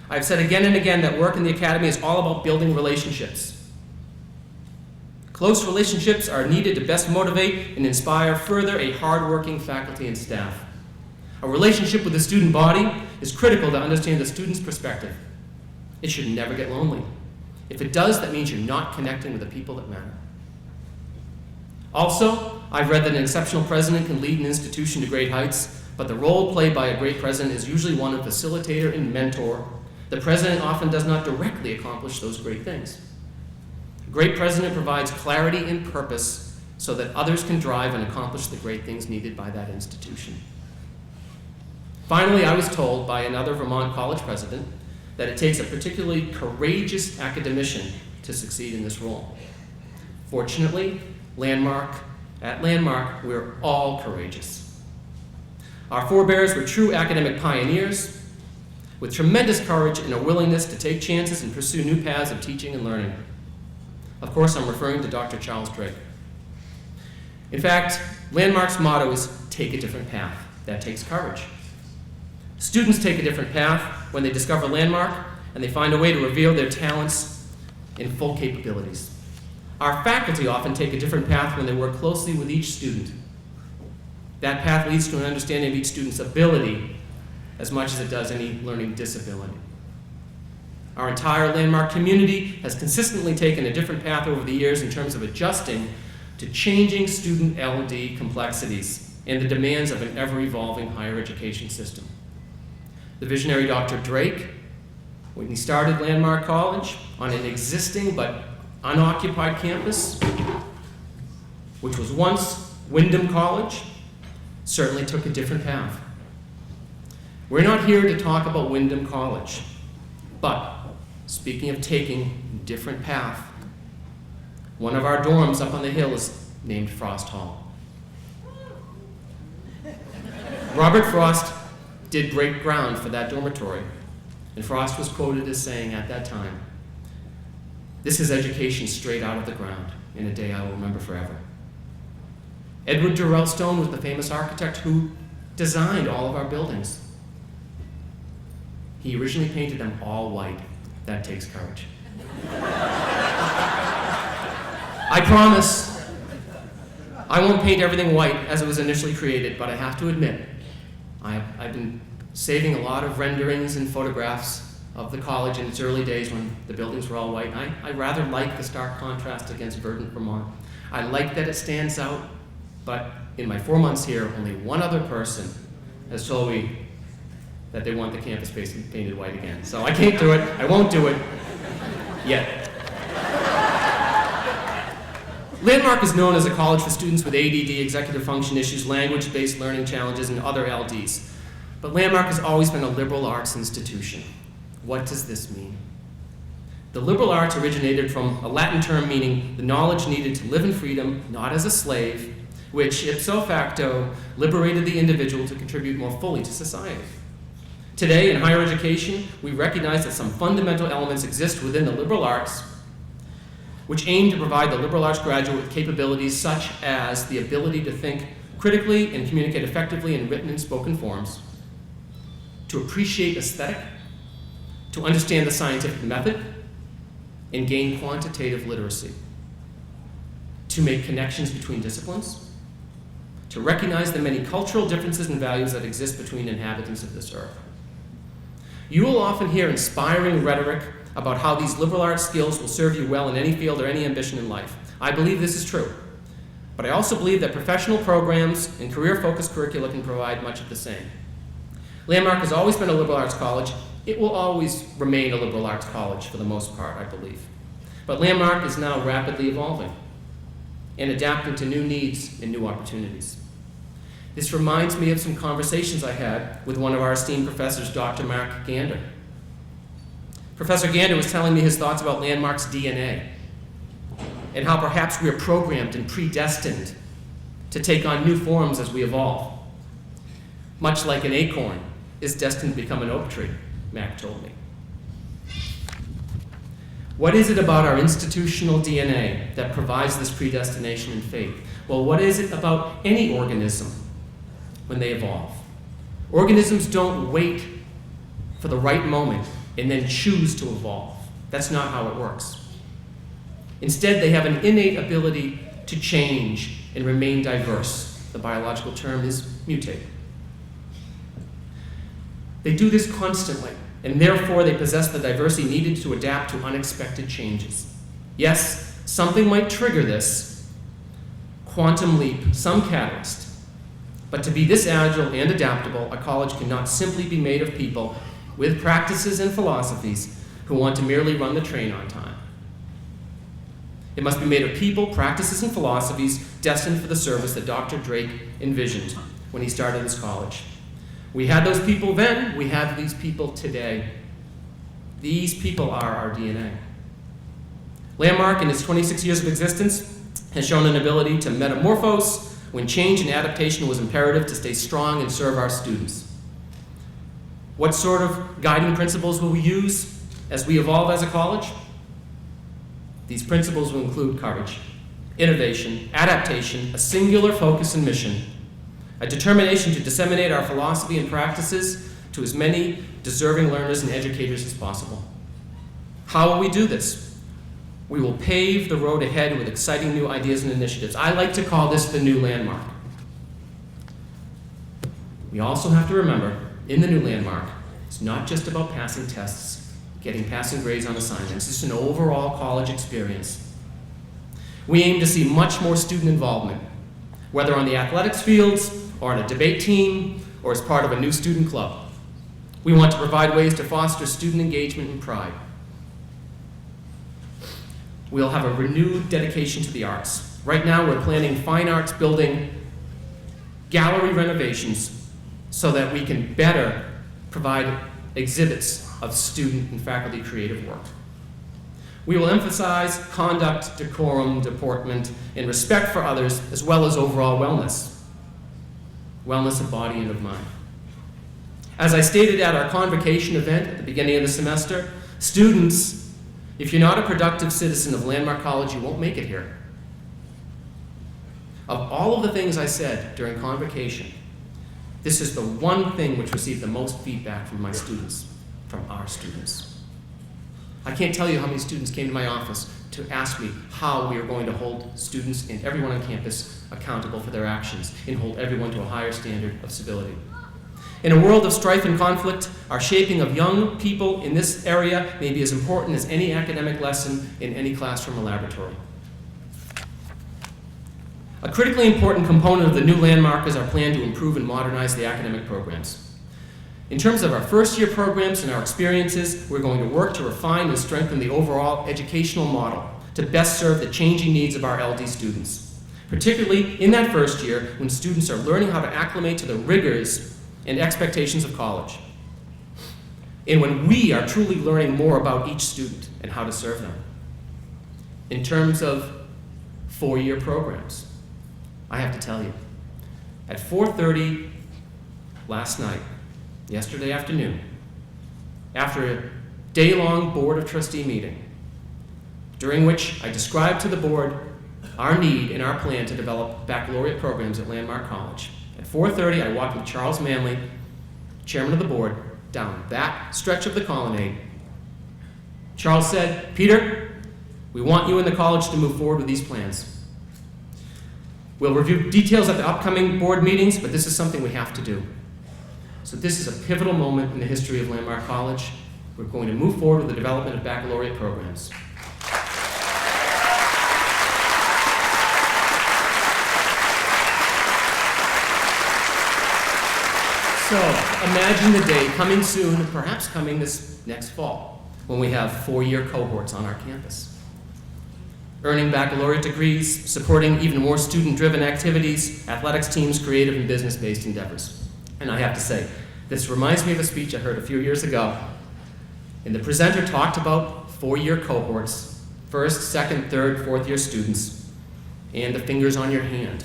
I've said again and again that work in the academy is all about building relationships. Close relationships are needed to best motivate and inspire further a hardworking faculty and staff. A relationship with the student body is critical to understand the student's perspective. It should never get lonely. If it does, that means you're not connecting with the people that matter. Also, I've read that an exceptional president can lead an institution to great heights, but the role played by a great president is usually one of facilitator and mentor. The president often does not directly accomplish those great things. A great president provides clarity and purpose so that others can drive and accomplish the great things needed by that institution. Finally, I was told by another Vermont college president that it takes a particularly courageous academician to succeed in this role. Fortunately, at Landmark, we're all courageous. Our forebears were true academic pioneers with tremendous courage and a willingness to take chances and pursue new paths of teaching and learning. Of course, I'm referring to Dr. Charles Drake. In fact, Landmark's motto is take a different path. That takes courage. Students take a different path when they discover Landmark and they find a way to reveal their talents in full capabilities. Our faculty often take a different path when they work closely with each student. That path leads to an understanding of each student's ability as much as it does any learning disability. Our entire Landmark community has consistently taken a different path over the years in terms of adjusting to changing student L&D complexities and the demands of an ever-evolving higher education system. The visionary Dr. Drake, when he started Landmark College on an existing but unoccupied campus, which was once Wyndham College, certainly took a different path. We're not here to talk about Wyndham College, but speaking of taking a different path, one of our dorms up on the hill is named Frost Hall. Robert Frost did break ground for that dormitory, and Frost was quoted as saying at that time, "This is education straight out of the ground, in a day I will remember forever." Edward Durrell Stone was the famous architect who designed all of our buildings. He originally painted them all white. That takes courage. I promise I won't paint everything white as it was initially created, but I have to admit, I've been saving a lot of renderings and photographs of the college in its early days when the buildings were all white. I rather like the stark contrast against verdant Vermont. I like that it stands out, but in my 4 months here, only one other person has told me that they want the campus space painted white again. So I can't do it, I won't do it, yet. Landmark is known as a college for students with ADD, executive function issues, language-based learning challenges, and other LDs. But Landmark has always been a liberal arts institution. What does this mean? The liberal arts originated from a Latin term meaning the knowledge needed to live in freedom, not as a slave, which ipso facto liberated the individual to contribute more fully to society. Today, in higher education, we recognize that some fundamental elements exist within the liberal arts which aim to provide the liberal arts graduate with capabilities such as the ability to think critically and communicate effectively in written and spoken forms, to appreciate aesthetic, to understand the scientific method, and gain quantitative literacy, to make connections between disciplines, to recognize the many cultural differences and values that exist between inhabitants of this earth. You will often hear inspiring rhetoric about how these liberal arts skills will serve you well in any field or any ambition in life. I believe this is true, but I also believe that professional programs and career-focused curricula can provide much of the same. Landmark has always been a liberal arts college. It will always remain a liberal arts college for the most part, I believe. But Landmark is now rapidly evolving and adapting to new needs and new opportunities. This reminds me of some conversations I had with one of our esteemed professors, Dr. Mark Gander. Professor Gander was telling me his thoughts about Landmark's DNA and how perhaps we are programmed and predestined to take on new forms as we evolve. Much like an acorn is destined to become an oak tree, Mac told me. What is it about our institutional DNA that provides this predestination and faith? Well, what is it about any organism when they evolve? Organisms don't wait for the right moment and then choose to evolve. That's not how it works. Instead, they have an innate ability to change and remain diverse. The biological term is mutate. They do this constantly, and therefore they possess the diversity needed to adapt to unexpected changes. Yes, something might trigger this, quantum leap, some catalyst. But to be this agile and adaptable, a college cannot simply be made of people with practices and philosophies who want to merely run the train on time. It must be made of people, practices, and philosophies destined for the service that Dr. Drake envisioned when he started this college. We had those people then, we have these people today. These people are our DNA. Landmark, in its 26 years of existence, has shown an ability to metamorphose when change and adaptation was imperative to stay strong and serve our students. What sort of guiding principles will we use as we evolve as a college? These principles will include courage, innovation, adaptation, a singular focus and mission, a determination to disseminate our philosophy and practices to as many deserving learners and educators as possible. How will we do this? We will pave the road ahead with exciting new ideas and initiatives. I like to call this the new landmark. We also have to remember, in the new landmark, it's not just about passing tests, getting passing grades on assignments. It's an overall college experience. We aim to see much more student involvement, whether on the athletics fields, or on a debate team, or as part of a new student club. We want to provide ways to foster student engagement and pride. We'll have a renewed dedication to the arts. Right now, we're planning fine arts building gallery renovations so that we can better provide exhibits of student and faculty creative work. We will emphasize conduct, decorum, deportment, and respect for others, as well as overall wellness. Wellness of body and of mind. As I stated at our convocation event at the beginning of the semester, students, if you're not a productive citizen of Landmark College, you won't make it here. Of all of the things I said during convocation, this is the one thing which received the most feedback from my students, from our students. I can't tell you how many students came to my office to ask me how we are going to hold students and everyone on campus accountable for their actions and hold everyone to a higher standard of civility. In a world of strife and conflict, our shaping of young people in this area may be as important as any academic lesson in any classroom or laboratory. A critically important component of the new landmark is our plan to improve and modernize the academic programs. In terms of our first-year programs and our experiences, we're going to work to refine and strengthen the overall educational model to best serve the changing needs of our LD students, particularly in that first year when students are learning how to acclimate to the rigors and expectations of college, and when we are truly learning more about each student and how to serve them. In terms of four-year programs, I have to tell you, at 4:30 last night, yesterday afternoon, after a day-long Board of Trustee meeting, during which I described to the board our need and our plan to develop baccalaureate programs at Landmark College. At 4:30, I walked with Charles Manley, chairman of the board, down that stretch of the colonnade. Charles said, "Peter, we want you and the college to move forward with these plans. We'll review details at the upcoming board meetings, but this is something we have to do." So this is a pivotal moment in the history of Landmark College. We're going to move forward with the development of baccalaureate programs. So imagine the day coming soon, perhaps coming this next fall, when we have four-year cohorts on our campus, earning baccalaureate degrees, supporting even more student-driven activities, athletics teams, creative and business-based endeavors. And I have to say, this reminds me of a speech I heard a few years ago, and the presenter talked about four-year cohorts, first, second, third, fourth-year students, and the fingers on your hand.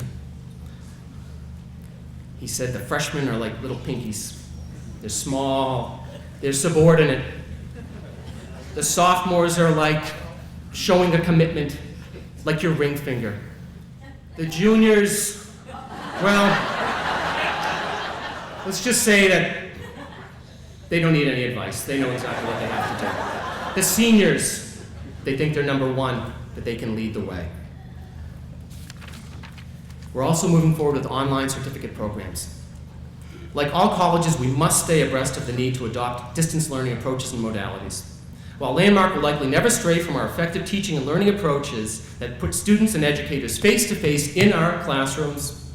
He said the freshmen are like little pinkies. They're small, they're subordinate. The sophomores are like showing a commitment, like your ring finger. The juniors, well, let's just say that they don't need any advice. They know exactly what they have to do. The seniors, they think they're number one, that they can lead the way. We're also moving forward with online certificate programs. Like all colleges, we must stay abreast of the need to adopt distance learning approaches and modalities. While Landmark will likely never stray from our effective teaching and learning approaches that put students and educators face-to-face in our classrooms,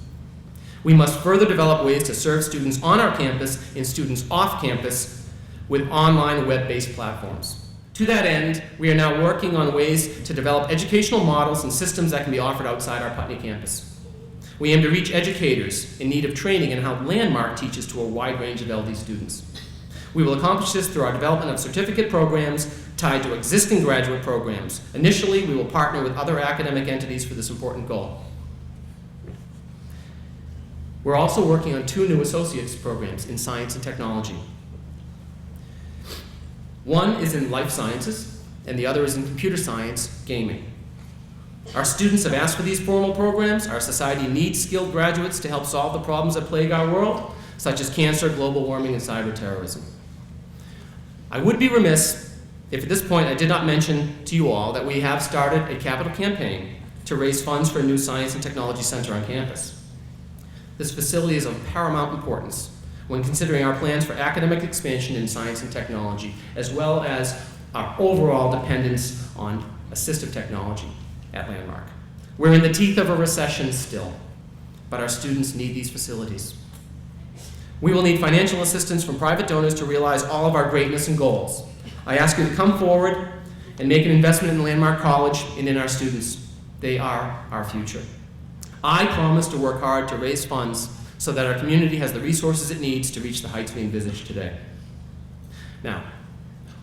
we must further develop ways to serve students on our campus and students off campus with online and web-based platforms. To that end, we are now working on ways to develop educational models and systems that can be offered outside our Putney campus. We aim to reach educators in need of training in how Landmark teaches to a wide range of LD students. We will accomplish this through our development of certificate programs tied to existing graduate programs. Initially, we will partner with other academic entities for this important goal. We're also working on 2 new associates programs in science and technology. One is in life sciences, and the other is in computer science gaming. Our students have asked for these formal programs. Our society needs skilled graduates to help solve the problems that plague our world, such as cancer, global warming, and cyber terrorism. I would be remiss if at this point I did not mention to you all that we have started a capital campaign to raise funds for a new science and technology center on campus. This facility is of paramount importance when considering our plans for academic expansion in science and technology, as well as our overall dependence on assistive technology at Landmark. We're in the teeth of a recession still, but our students need these facilities. We will need financial assistance from private donors to realize all of our greatness and goals. I ask you to come forward and make an investment in Landmark College and in our students. They are our future. I promise to work hard to raise funds so that our community has the resources it needs to reach the heights we envisage today. Now,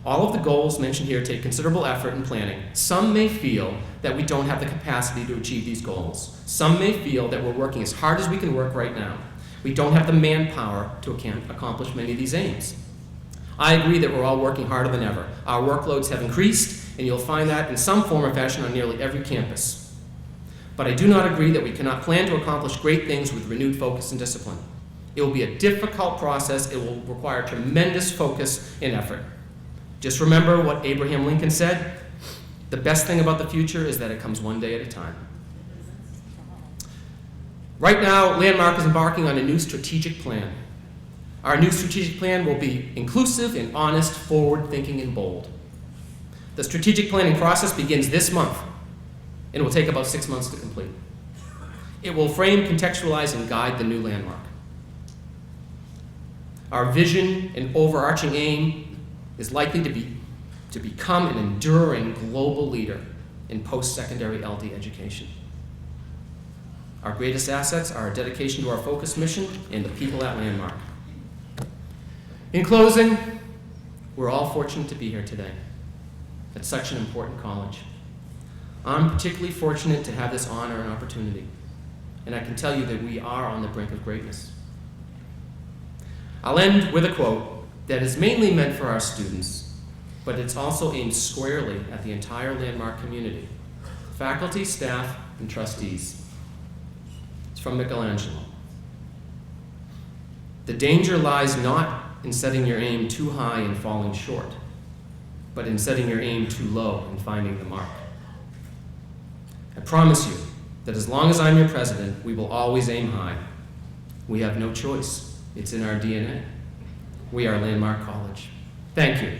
all of the goals mentioned here take considerable effort and planning. Some may feel that we don't have the capacity to achieve these goals. Some may feel that we're working as hard as we can work right now. We don't have the manpower to accomplish many of these aims. I agree that we're all working harder than ever. Our workloads have increased, and you'll find that in some form or fashion on nearly every campus. But I do not agree that we cannot plan to accomplish great things with renewed focus and discipline. It will be a difficult process. It will require tremendous focus and effort. Just remember what Abraham Lincoln said, the best thing about the future is that it comes one day at a time. Right now, Landmark is embarking on a new strategic plan. Our new strategic plan will be inclusive and honest, forward-thinking and bold. The strategic planning process begins this month, and it will take about 6 months to complete. It will frame, contextualize, and guide the new Landmark. Our vision and overarching aim is likely to become an enduring global leader in post-secondary LD education. Our greatest assets are our dedication to our focused mission and the people at Landmark. In closing, we're all fortunate to be here today at such an important college. I'm particularly fortunate to have this honor and opportunity, and I can tell you that we are on the brink of greatness. I'll end with a quote that is mainly meant for our students, but it's also aimed squarely at the entire Landmark community, faculty, staff, and trustees. It's from Michelangelo. The danger lies not in setting your aim too high and falling short, but in setting your aim too low and finding the mark. I promise you that as long as I'm your president, we will always aim high. We have no choice. It's in our DNA. We are Landmark College. Thank you.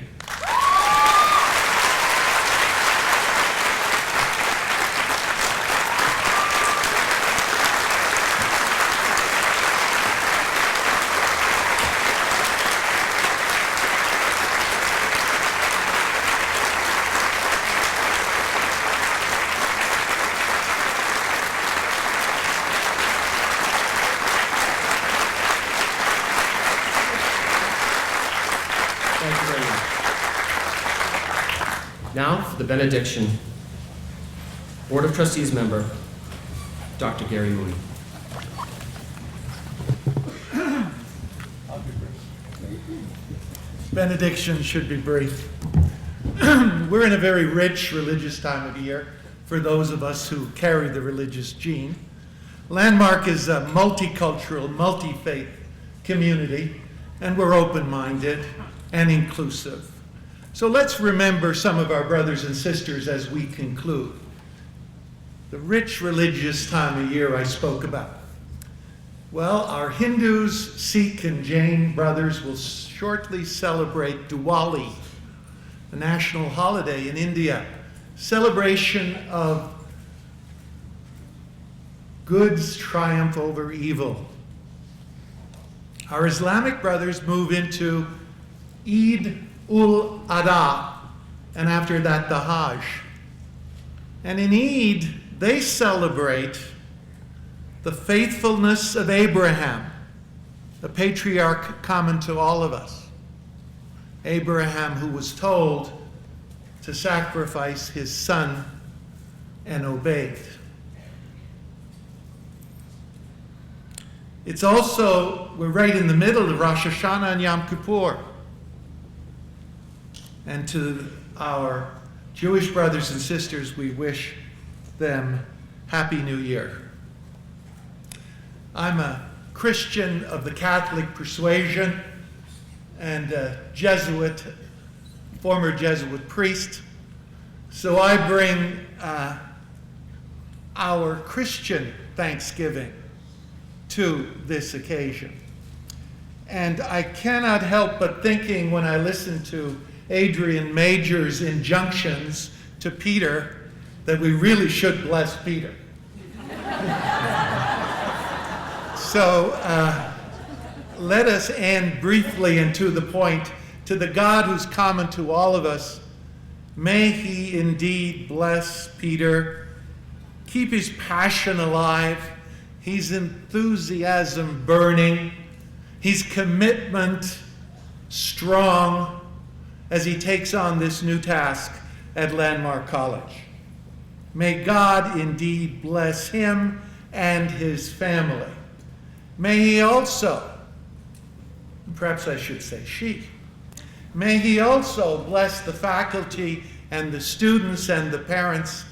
Now for the benediction. Board of Trustees member, Dr. Gary Mooney. Benediction should be brief. We're in a very rich religious time of year for those of us who carry the religious gene. Landmark is a multicultural, multi-faith community, and we're open-minded and inclusive. So let's remember some of our brothers and sisters as we conclude. The rich religious time of year I spoke about. Well, our Hindus, Sikh, and Jain brothers will shortly celebrate Diwali, a national holiday in India, celebration of good's triumph over evil. Our Islamic brothers move into Eid ul-Adha, and after that the Hajj. And in Eid, they celebrate the faithfulness of Abraham, the patriarch common to all of us. Abraham, who was told to sacrifice his son and obeyed. It's also, we're right in the middle of Rosh Hashanah and Yom Kippur. And to our Jewish brothers and sisters, we wish them Happy New Year. I'm a Christian of the Catholic persuasion and a Jesuit, former Jesuit priest. So I bring our Christian Thanksgiving to this occasion. And I cannot help but thinking when I listen to Adrian Major's injunctions to Peter that we really should bless Peter. So let us end briefly and to the point, to the God who's common to all of us. May he indeed bless Peter, keep his passion alive, his enthusiasm burning, his commitment strong as he takes on this new task at Landmark College. May God indeed bless him and his family. May he also, perhaps I should say she, may he also bless the faculty and the students and the parents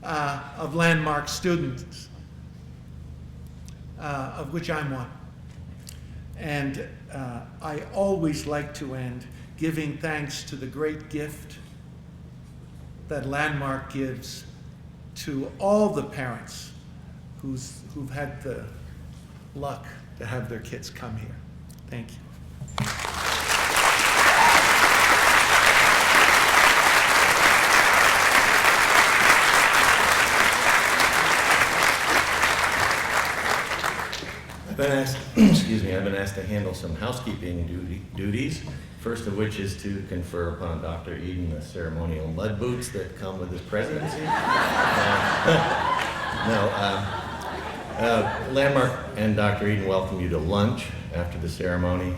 of Landmark students, of which I'm one. And I always like to end giving thanks to the great gift that Landmark gives to all the parents who've had the luck to have their kids come here. Thank you. I've been asked to handle some housekeeping duties. First of which is to confer upon Dr. Eden the ceremonial mud boots that come with his presidency. Landmark and Dr. Eden welcome you to lunch after the ceremony.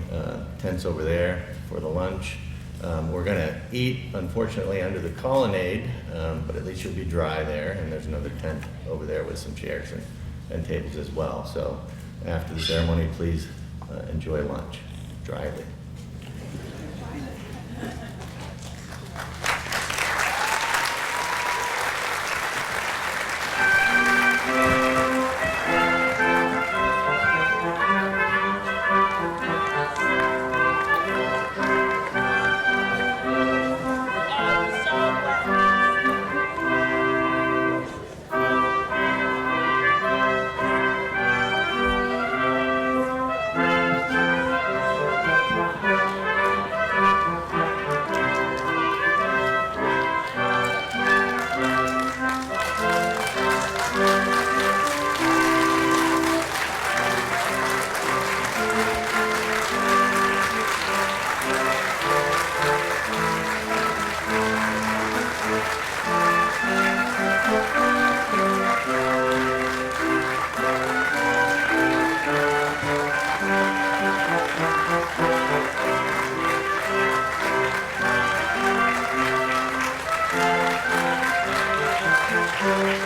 Tents over there for the lunch. We're going to eat, unfortunately, under the colonnade, but at least you'll be dry there. And there's another tent over there with some chairs and tables as well. So after the ceremony, please enjoy lunch dryly. Thank you.